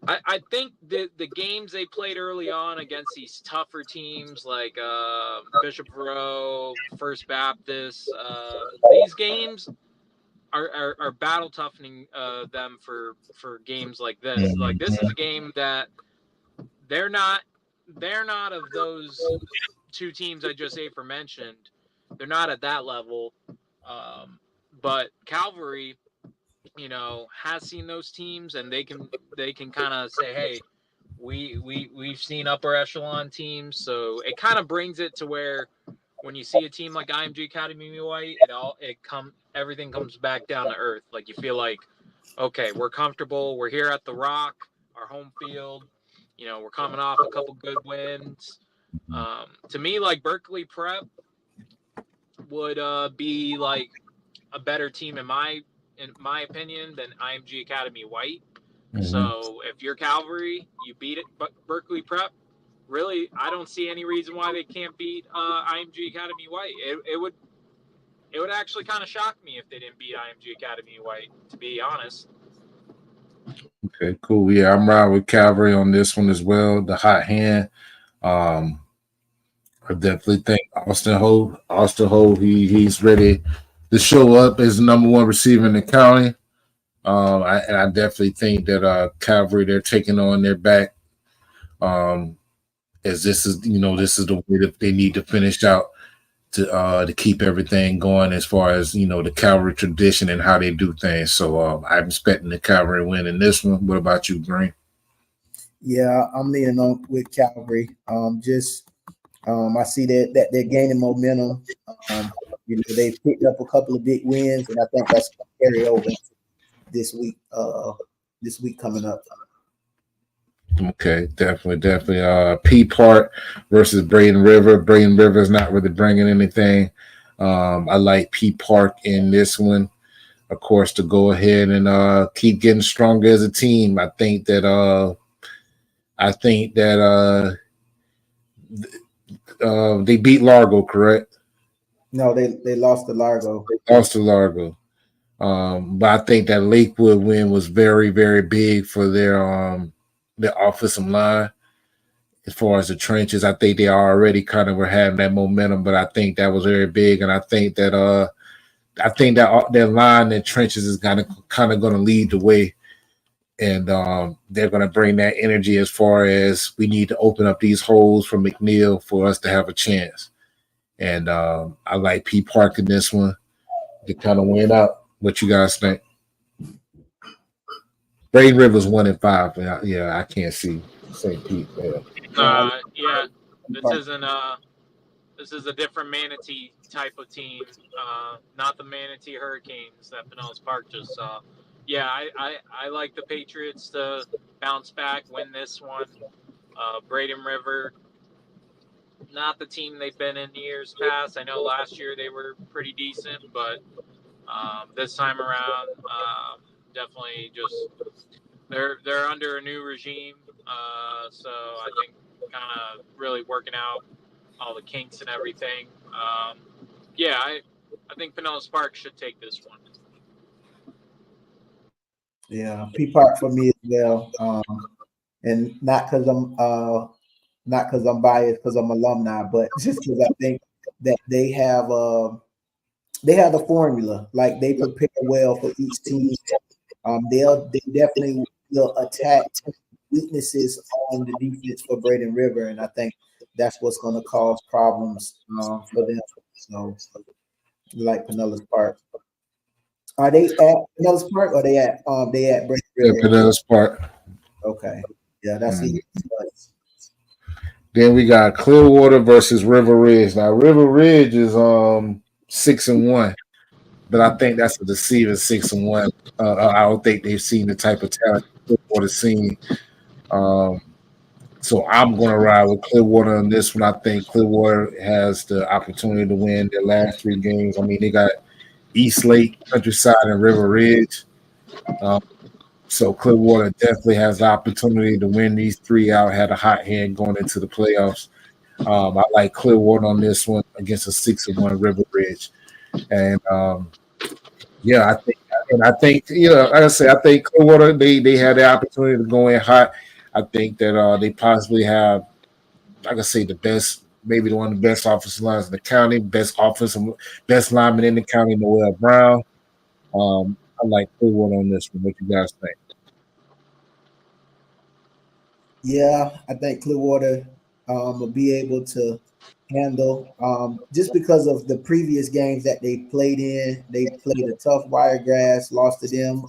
I think the games they played early on against these tougher teams like Bishop Row, First Baptist, these games are battle toughening them for games like this. Like this is a game that they're not of those two teams I just aforementioned. They're not at that level. But Calvary, has seen those teams, and they can kind of say, hey, we've seen upper echelon teams, so it kind of brings it to where when you see a team like IMG Academy White, everything comes back down to earth. Like you feel like, okay, we're comfortable. We're here at the Rock, our home field. We're coming off a couple good wins. To me, like Berkeley Prep would be like a better team in my opinion than IMG Academy White. Mm-hmm. So if you're Calvary, you beat it, but Berkeley Prep. Really, I don't see any reason why they can't beat IMG Academy White. It would actually kind of shock me if they didn't beat IMG Academy White, to be honest. Okay, cool. Yeah, I'm riding with Calvary on this one as well. The hot hand. I definitely think Austin Ho, he's ready to show up as the number 1 receiver in the county. I definitely think that Calvary, they're taking on their back. As this is the way that they need to finish out to keep everything going as far as the Calvary tradition and how they do things. So I'm expecting the Calvary win in this one. What about you, Green? Yeah, I'm leaning on with Calvary. I see that they're gaining momentum. They've picked up a couple of big wins, and I think that's going to carry over this week. This week coming up. Okay, definitely. P Park versus Braden River. Braden River is not really bringing anything. I like P Park in this one, of course, to go ahead and keep getting stronger as a team. I think that they beat Largo, correct? No, they lost to Largo. They lost to Largo. But I think that Lakewood win was very, very big for their offensive line. As far as the trenches, I think they already kind of were having that momentum, but I think that was very big, and I think that their line and trenches is kind of going to lead the way, and they're going to bring that energy as far as we need to open up these holes for McNeil for us to have a chance. And I like P Park in this one to kind of win out. What you guys think? Braden Rivers 1-5. Yeah, I can't see St. Pete there. Yeah, this is a different Manatee type of team, not the Manatee Hurricanes that Pinellas Park just saw. Yeah, I like the Patriots to bounce back, win this one. Braden River, not the team they've been in years past. I know last year they were pretty decent, but this time around, definitely just they're under a new regime. So I think kind of really working out all the kinks and everything. Yeah, I think Pinellas Park should take this one. Yeah, P Park for me as well. And not because I'm biased because I'm alumni, but just because I think that they have the formula. Like they prepare well for each team. They definitely will attack weaknesses on the defense for Braden River, and I think that's what's going to cause problems for them. So, like Pinellas Park, are they at Pinellas Park or they at Braden Yeah, River? Pinellas Park. Okay, yeah, that's it. Then we got Clearwater versus River Ridge. Now River Ridge is 6-1, but I think that's a deceiving 6-1. I don't think they've seen the type of talent Clearwater's seen. So I'm going to ride with Clearwater on this one. I think Clearwater has the opportunity to win their last 3 games. I mean, they got East Lake, Countryside, and River Ridge. So Clearwater definitely has the opportunity to win these 3 out, had a hot hand going into the playoffs. I like Clearwater on this one against a 6-1 River Ridge. And yeah, I think like I say, I think Clearwater they had the opportunity to go in hot. I think that they possibly have, like I say, the best, maybe one of the best offensive lines in the county, best lineman in the county, Noel Brown. I like Clearwater on this one. What you guys think? Yeah, I think Clearwater will be able to handle just because of the previous games that they played in. They played a tough Wiregrass, lost to them,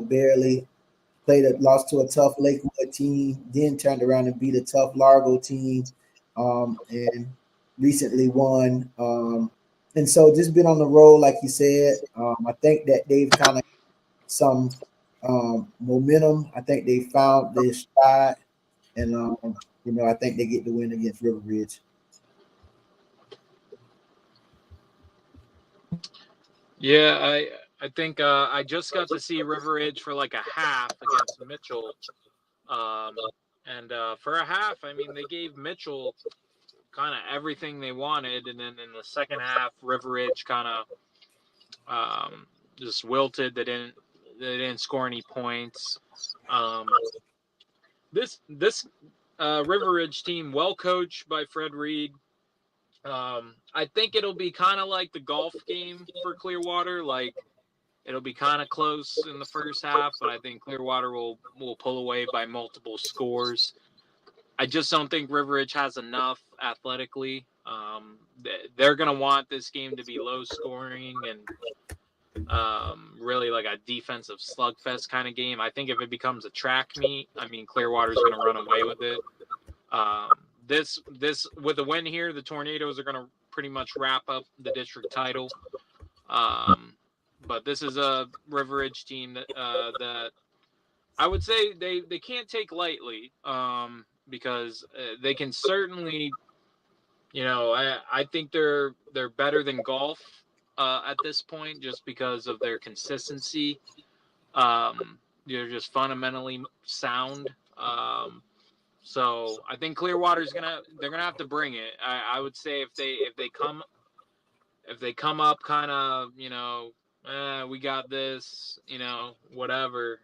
barely. Lost to a tough Lakewood team, then turned around and beat a tough Largo team, and recently won. And so just been on the road, like you said. I think that they've kind of some momentum. I think they found their stride, and I think they get the win against River Ridge. Yeah, I think I just got to see River Ridge for like a half against Mitchell, and for a half, I mean they gave Mitchell kind of everything they wanted, and then in the second half, River Ridge kind of just wilted. They didn't score any points. This River Ridge team, well coached by Fred Reed. I think it'll be kind of like the golf game for Clearwater. Like it'll be kind of close in the first half, but I think Clearwater will pull away by multiple scores. I just don't think River Ridge has enough athletically. They're going to want this game to be low scoring and really like a defensive slugfest kind of game. I think if it becomes a track meet, I mean, Clearwater's going to run away with it. This with a win here, the Tornadoes are going to pretty much wrap up the district title. But this is a River Ridge team that I would say they can't take lightly, because they can certainly, I think they're better than golf at this point just because of their consistency. They're just fundamentally sound. So I think Clearwater's they're gonna have to bring it. I would say if they come if they come up kind of, we got this, whatever,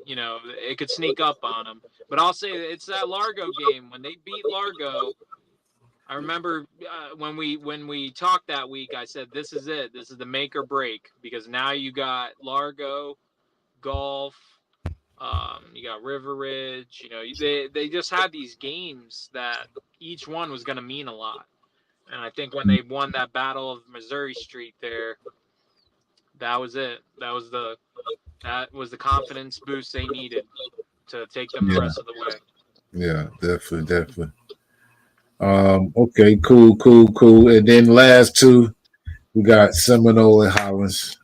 it could sneak up on them. But I'll say it's that Largo game when they beat Largo. I remember when we talked that week, I said, this is it. This is the make or break, because now you got Largo, Gulf, you got River Ridge. They just had these games that each one was going to mean a lot. And I think when they won that Battle of Missouri Street there, that was it. That was the confidence boost they needed to take them the rest of the way. Yeah, definitely. Okay, cool. And then last two, we got Seminole and Hollins.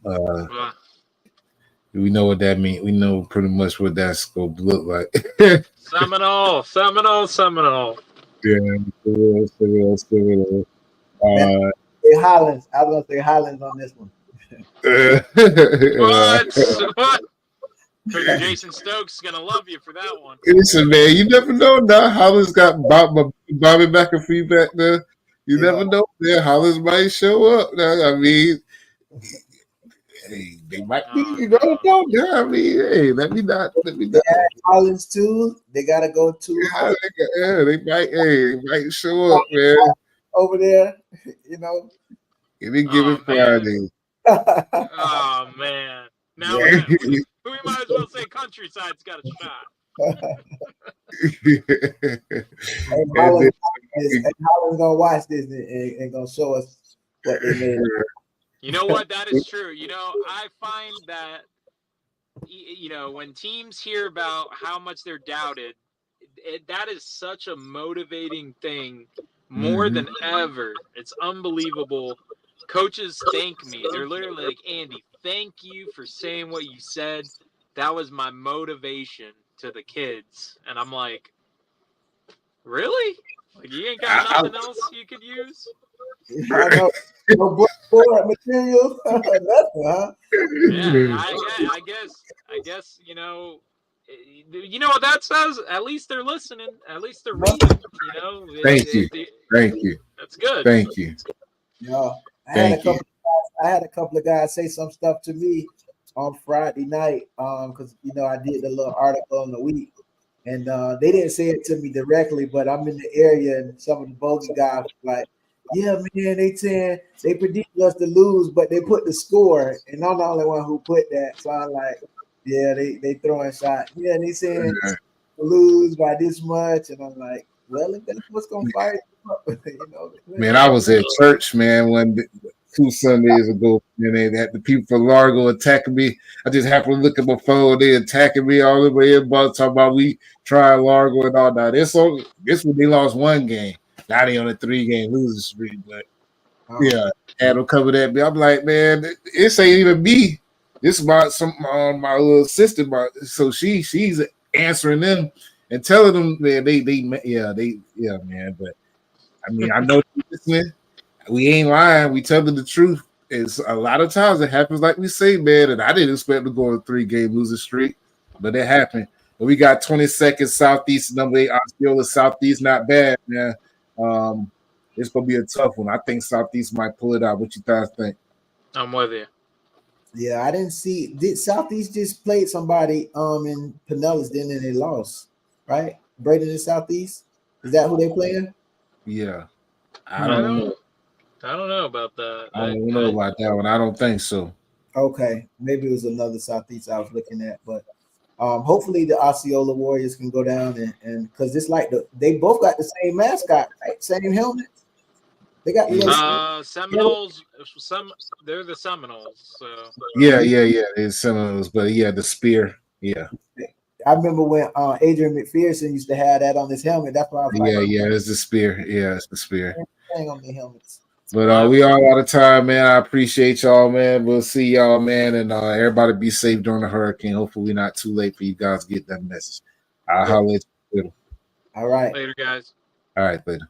We know what that means. We know pretty much what that's going to look like. Seminole. Yeah, Seminole. Hollins. I was going to say Hollins on this one. What? Coach Jason Stokes is going to love you for that one. Listen, man, you never know. Now Hollins got Bobby McAfee back there. You never know. Yeah, Hollins might show up. Now, I mean, hey, they might be. You don't know. Yeah, I mean, hey, let me not. Hollins too. They got to go to. They might show up, man. Over there, Any given Friday. Oh man! Now we might as well say Countryside's got a shot. Holland's gonna watch this and gonna show us what they made. You know what? That is true. I find that when teams hear about how much they're doubted, that is such a motivating thing more than ever. It's unbelievable. Coaches thank me. They're literally like, Andy, thank you for saying what you said. That was my motivation to the kids. And I'm like, really? Like, you ain't got nothing else you could use? No board material, nothing, huh? Yeah, I guess you know what that says. At least they're listening. At least they're reading. Thank you. That's good. Thank you. Yeah, I had a couple of guys say some stuff to me on Friday night. Because I did the little article on the week, and they didn't say it to me directly, but I'm in the area, and some of the bogey guys were like, yeah, man, they predicted us to lose, but they put the score, and I'm the only one who put that. So I'm like, yeah, they throwing shots. Yeah, they saying lose by this much, and I'm like, well, if that's what's gonna fire you up, Man, I was at church, man, 2 Sundays ago, and they had the people from Largo attacking me. I just happened to look at my phone. They attacking me all the way in, talking about we trying Largo and all that. This when they lost 1 game. Now they on a 3-game losing streak, but yeah, had them coming at me. I'm like, man, this ain't even me. This is my little sister. So she's answering them and telling them, man, man. But I mean, I know you're listening. We ain't lying. We telling the truth. It's a lot of times it happens like we say, man. And I didn't expect to go on a 3-game losing streak, but it happened. But we got 22nd Southeast, number 8 Osceola Southeast. Not bad, man. It's gonna be a tough one. I think Southeast might pull it out. What you guys think? I'm with you. Yeah, I didn't see. Did Southeast just played somebody in Pinellas, then and they lost, right? Braden in Southeast. Is that who they playing? Yeah, I don't know. I don't know about that. I don't know about that one. I don't think so. Okay, maybe it was another Southeast I was looking at, but hopefully the Osceola Warriors can go down and because it's like they both got the same mascot, right? Same helmet. They got the Seminoles. They're the Seminoles. So yeah, it's Seminoles, but yeah, the spear. Yeah, I remember when Adrian McPherson used to have that on his helmet. That's why I was like, it's the spear. Yeah, it's the spear. On the helmets. But we all out of time, man. I appreciate y'all, man. We'll see y'all, man, and everybody be safe during the hurricane. Hopefully, we're not too late for you guys to get that message. I'll holler at you later. All right. Later, guys. All right, later.